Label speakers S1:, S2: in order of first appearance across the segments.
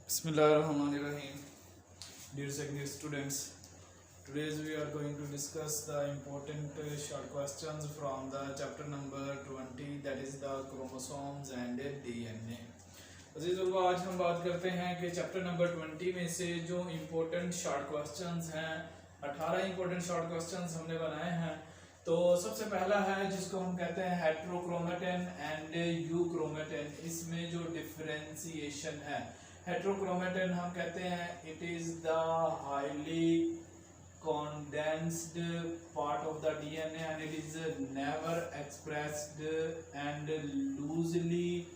S1: Bismillahirrahmanirrahim. Dear secondary students, today we are going to discuss the important short questions from the chapter number 20, that is the chromosomes and DNA. अजीज़ों, आज हम बात करते हैं कि chapter number 20 में से जो इम्पोर्टेंट शॉर्ट क्वेश्चंस हैं, 18 इम्पोर्टेंट शॉर्ट क्वेश्चंस हमने बनाए हैं। तो सबसे पहला है जिसको हम कहते हैं हेट्रोक्रोमेटिन एंड यूक्रोमेटिन। इसमें जो डिफरेंशिएशन है, हेट्रोक्रोमेटिन हम कहते हैं it is the highly condensed part of the DNA and it is never expressed and loosely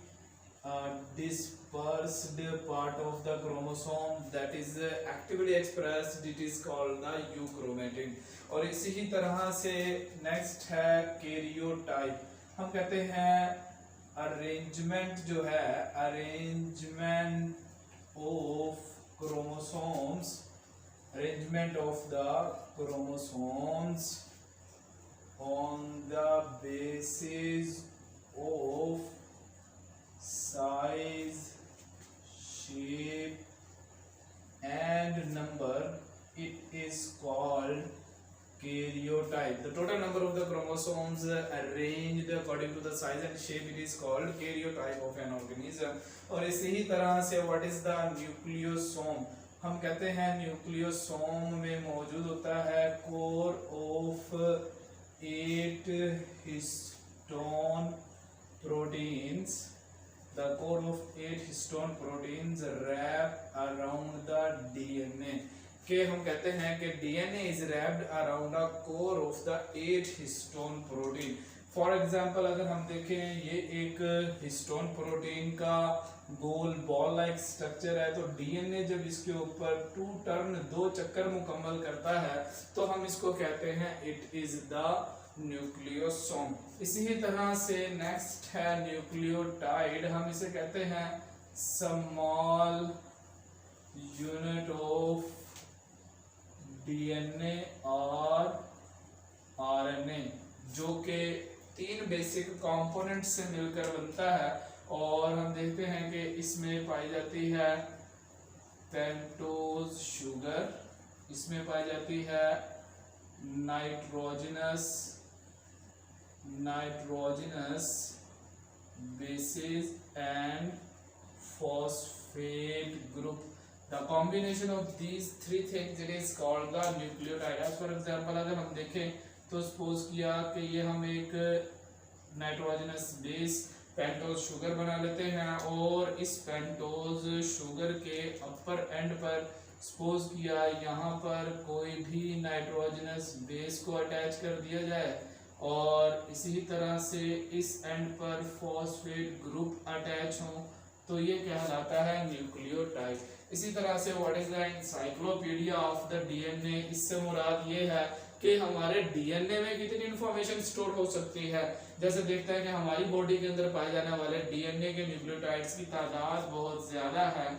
S1: dispersed part of the chromosome that is actively expressed, it is called the euchromatin। और इसी ही तरह से next है karyotype. हम कहते हैं arrangement जो है, arrangement of chromosomes, arrangement of the chromosomes on the basis of size, shape and number, it is called karyotype। The total number of the chromosomes arranged according to the size and shape, it is called karyotype of an organism। और इसी ही तरह से what is the nucleosome. हम कहते हैं nucleosome में मौजूद होता है core of 8 histone proteins. The core of 8 histone proteins wrap around the DNA. के हम कहते हैं कि DNA is wrapped around a core of the 8 histone protein. For example अगर हम देखें, ये एक हिस्टोन प्रोटीन का गोल बॉल लाइक स्ट्रक्चर है, तो डीएनए जब इसके ऊपर 2 चक्कर मुकम्मल करता है तो हम इसको कहते हैं इट इज द न्यूक्लियोसोम। इसी ही तरह से नेक्स्ट है न्यूक्लियोटाइड। हम इसे कहते हैं स्मॉल यूनिट ऑफ डीएनए और आरएनए, जो कि 3 बेसिक कंपोनेंट से मिलकर बनता है। और हम देखते हैं कि इसमें पाई जाती है पेंटोज शुगर, इसमें पाई जाती है nitrogenous bases and phosphate group. The combination of these 3 things it is called the nucleotide। As for example अगर हम देखें तो सपोज किया कि ये हम एक नाइट्रोजनस बेस पेंटोज शुगर बना लेते हैं और इस पेंटोज शुगर के अपर एंड पर सपोज किया यहाँ पर कोई भी नाइट्रोजनस बेस को अटैच कर दिया जाए और इसी तरह से इस एंड पर फॉस्फेट ग्रुप अटैच हो, तो ये कहलाता है न्यूक्लियोटाइड। इसी तरह से what is the encyclopedia of the DNA. इससे मुराद ये है कि हमारे डीएनए में कितनी इंफॉर्मेशन स्टोर हो सकती है। जैसे देखते हैं कि हमारी बॉडी के अंदर पाए जाने वाले डीएनए के न्यूक्लियोटाइड्स की तादाद बहुत ज्यादा है,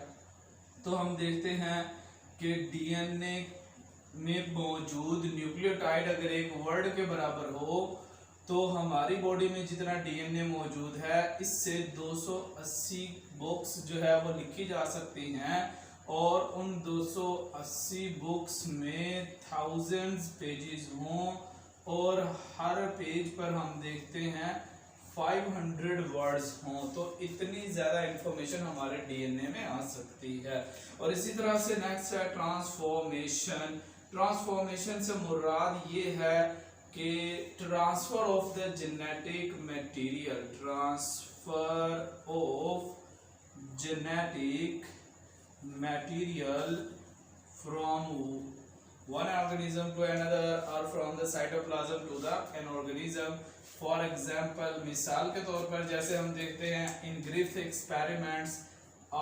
S1: तो हम देखते हैं कि डीएनए में मौजूद न्यूक्लियोटाइड अगर एक वर्ड के बराबर हो तो हमारी बॉडी में जितना डीएनए मौजूद है इससे 280 बुक्स जो है वो लिखी जा सकती हैं और उन 280 बुक्स में थाउजेंड्स पेजेस हों और हर पेज पर हम देखते हैं 500 वर्ड्स हों, तो इतनी ज़्यादा इंफॉर्मेशन हमारे डीएनए में आ सकती है। और इसी तरह से नेक्स्ट है ट्रांसफॉर्मेशन। ट्रांसफॉर्मेशन से मुराद ये है कि transfer of the genetic material, transfer of genetic material from one organism to another or from the cytoplasm to the an organism। for example मिसाल के तौर पर जैसे हम देखते हैं in Griffith experiments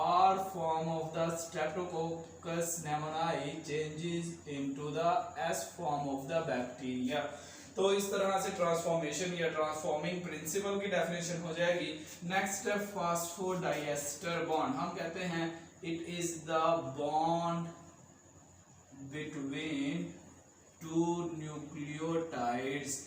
S1: R form of the Streptococcus pneumoniae changes into the S form of the bacteria। तो इस तरह से ट्रांसफॉर्मेशन या ट्रांसफॉर्मिंग प्रिंसिपल की डेफिनेशन हो जाएगी। नेक्स्ट है फास्फोडाइएस्टर बॉन्ड। हम कहते हैं it is the bond between 2 nucleotides.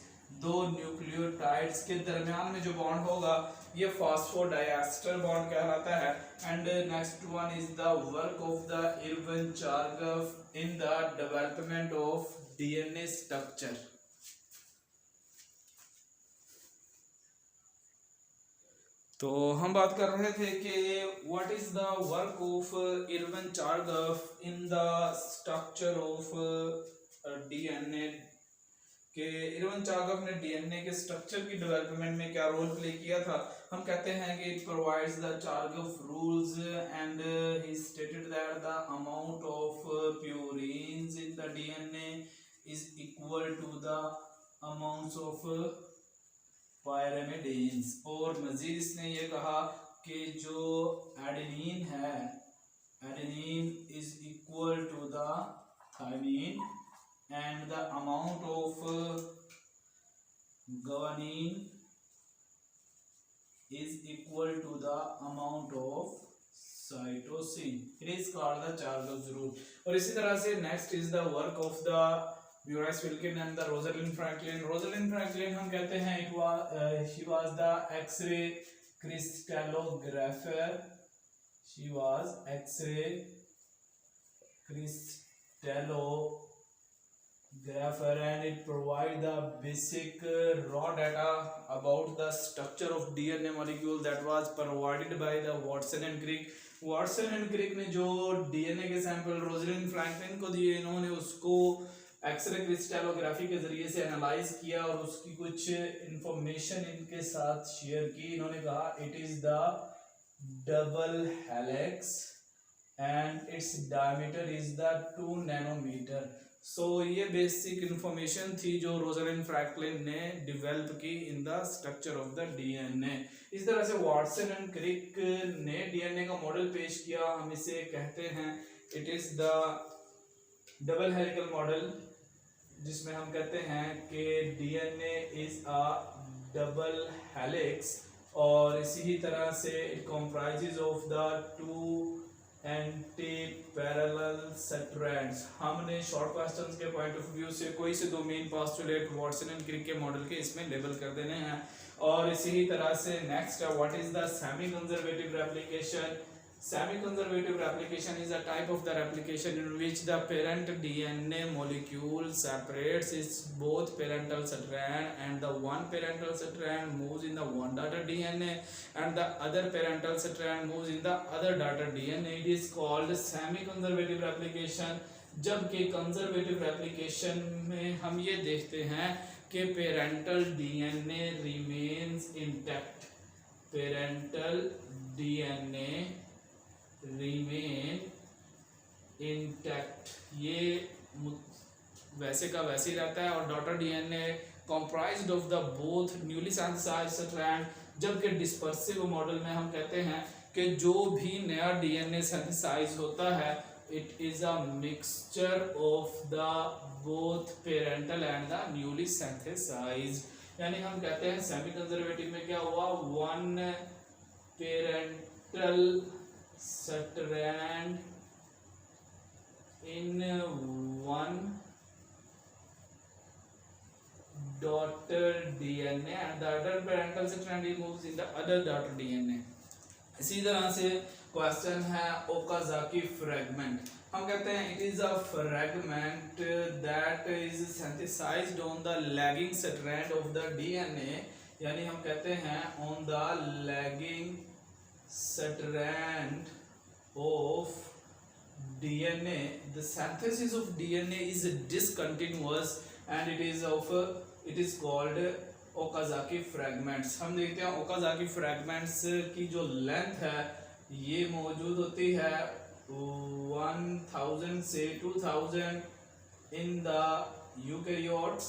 S1: 2 nucleotides के दरमियान में जो बॉन्ड होगा ये फॉस्फोडाइएस्टर बॉन्ड कहलाता है। And next one is the work of the Erwin Chargaff in the development of DNA structure. तो हम बात कर रहे थे कि what is the work of Erwin Chargaff in the structure of DNA, कि इरविन चार्गफ ने डीएनए के स्ट्रक्चर की डेवलपमेंट में क्या रोल प्ले किया था। हम कहते हैं कि it provides the Chargaff rules and he stated that the amount of purines in the DNA is equal to the amounts of pyrimidines. और मजीद इसने ये कहा कि जो एडेनिन है, adenine is equal to the thymine and the amount of guanine is equal to the amount of cytosine. It is called the Chargas rule. और इसी तरह से next is the work of the Maurice Wilkin and the Rosalind Franklin. Rosalind Franklin हम कहते हैं she was the X-ray crystallographer. She was X-ray crystallographer and it provide the basic raw data about the structure of DNA molecule that was provided by the Watson and Crick. Watson and Crick ने जो DNA के sample Rosalind Franklin को दिए, इन्होंने उसको x ray crystallography के जरिए से एनालाइज किया और उसकी कुछ इंफॉर्मेशन इनके साथ शेयर की। इन्होंने कहा it is the double helix and its diameter is the 2 nanometre. So ये बेसिक इंफॉर्मेशन थी जो रोजलिन फ्रैंकलिन ने डेवलप की इन the structure of the DNA. इस तरह से वाटसन एंड क्रिक ने डीएनए का मॉडल पेश किया। हम इसे कहते हैं it is the double helical model, जिसमें हम कहते हैं कि DNA is a double helix और इसी तरह से it comprises of the 2 anti parallel strands. हमने शॉर्ट क्वेश्चंस के पॉइंट ऑफ व्यू से कोई से 2 main postulate Watson and Crick के मॉडल के इसमें लेबल कर देने हैं। और इसी तरह से next what is the semi conservative replication. Semi conservative replication is a type of the replication in which the parent DNA molecule separates its both parental strand and the one parental strand moves in the one daughter DNA and the other parental strand moves in the other daughter DNA. It is called semi conservative replication. जबकि conservative replication में हम ये देखते हैं कि parental DNA remains intact, parental DNA remain intact, ये वैसे का वैसे ही रहता है और daughter DNA comprised of the both newly synthesised strand. जबकि डिस्पर्सिव मॉडल में हम कहते हैं कि जो भी नया डीएनए सिंथेसाइज होता है it is a mixture of the both parental and the newly synthesised. यानी हम कहते हैं सेमी कंजर्वेटिव में क्या हुआ, one parental strand in one daughter DNA and the other parental strand moves in the other daughter DNA. इसी तरह से क्वेश्चन है ओकाजाकी फ्रैगमेंट। हम कहते हैं it is a fragment that is synthesised on the lagging strand of the DNA. यानी हम कहते हैं on the lagging strand of DNA, the synthesis of DNA is discontinuous and it is called Okazaki fragments. हम देखते हैं Okazaki fragments की जो length है ये मौजूद होती है 1000 से 2000 in the eukaryotes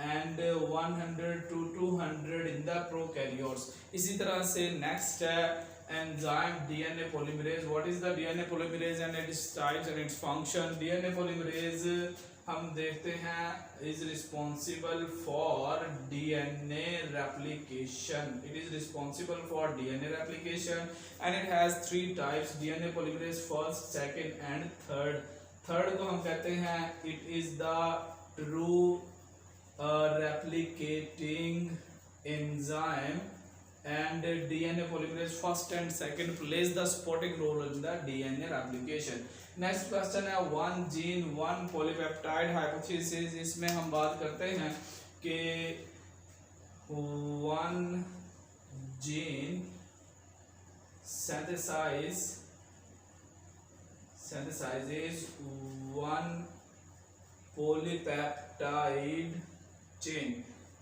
S1: and 100 to 200 in the prokaryotes. इसी तरह से नेक्स्ट है enzyme DNA polymerase. What is the DNA polymerase and its types and its function. DNA polymerase हम देखते हैं is responsible for DNA replication. It is responsible for DNA replication and it has 3 types DNA polymerase, first, second and third. Third को हम कहते हैं it is the true replicating enzyme and DNA polymerase first and second plays the supporting role in the DNA replication. Next question है one gene one polypeptide hypothesis. इसमें हम बात करते हैं कि one gene synthesizes one polypeptide chain।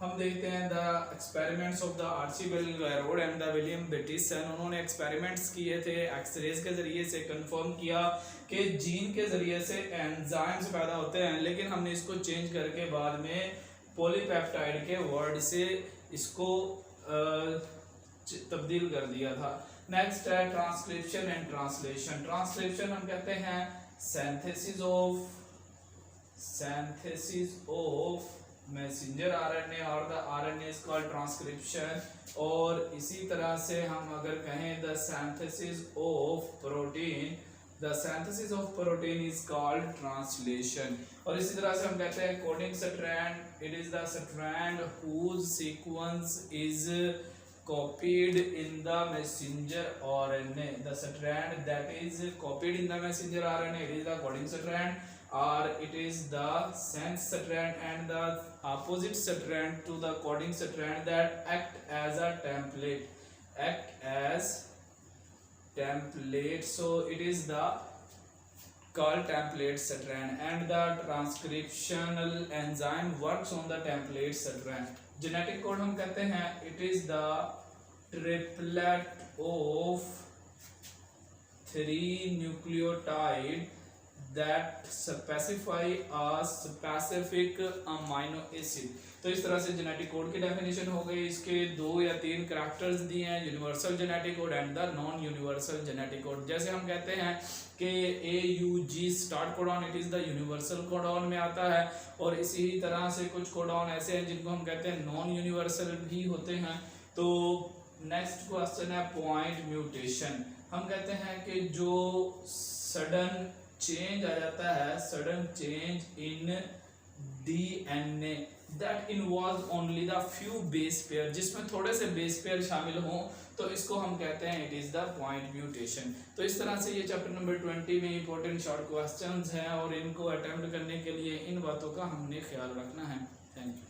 S1: हम देखते हैं the experiments of the Archibald Garrod and the William Bateson. उन्होंने एक्सपेरिमेंट्स किए थे, एक्सरेज के जरिए से कंफर्म किया कि जीन के जरिए से एंजाइम्स पैदा होते हैं, लेकिन हमने इसको चेंज करके बाद में पॉलीपेप्टाइड के वर्ड से इसको तब्दील कर दिया था। नेक्स्ट है ट्रांसक्रिप्शन एंड ट्रांसलेशन। ट्रांसलेशन हम कहते हैं सिंथेसिस ऑफ मैसेंजर आरएनए और the RNA is called transcription. और इसी तरह से हम अगर कहें the synthesis of protein is called translation. और इसी तरह से हम कहते हैं coding strand, it is the strand whose sequence is copied in the messenger RNA। The strand that is copied in the messenger RNA, it is the coding strand, or it is the sense strand, and the opposite strand to the coding strand that act as template, so it is the called template strand, and the transcriptional enzyme works on the template strand। Genetic code हम कहते हैं it is the triplet of 3 nucleotide that specify a specific amino acid. तो इस तरह से genetic code की definition हो गई। इसके 2 या 3 कैरेक्टर्स दिए हैं, universal genetic code and the non universal genetic code. जैसे हम कहते हैं कि AUG start codon, it is the universal codon में आता है। और इसी तरह से कुछ कोडॉन ऐसे हैं जिनको हम कहते हैं नॉन यूनिवर्सल भी होते हैं। तो नेक्स्ट क्वेश्चन है पॉइंट म्यूटेशन। हम कहते हैं कि जो सडन चेंज आ जाता है, sudden change in DNA that involves only the few base pair, जिसमें थोड़े से बेस पेयर शामिल हों, तो इसको हम कहते हैं it is the point mutation. तो इस तरह से ये चैप्टर नंबर 20 में इंपॉर्टेंट शॉर्ट क्वेश्चंस हैं और इनको अटेम्प्ट करने के लिए इन बातों का हमने ख्याल रखना है। Thank you.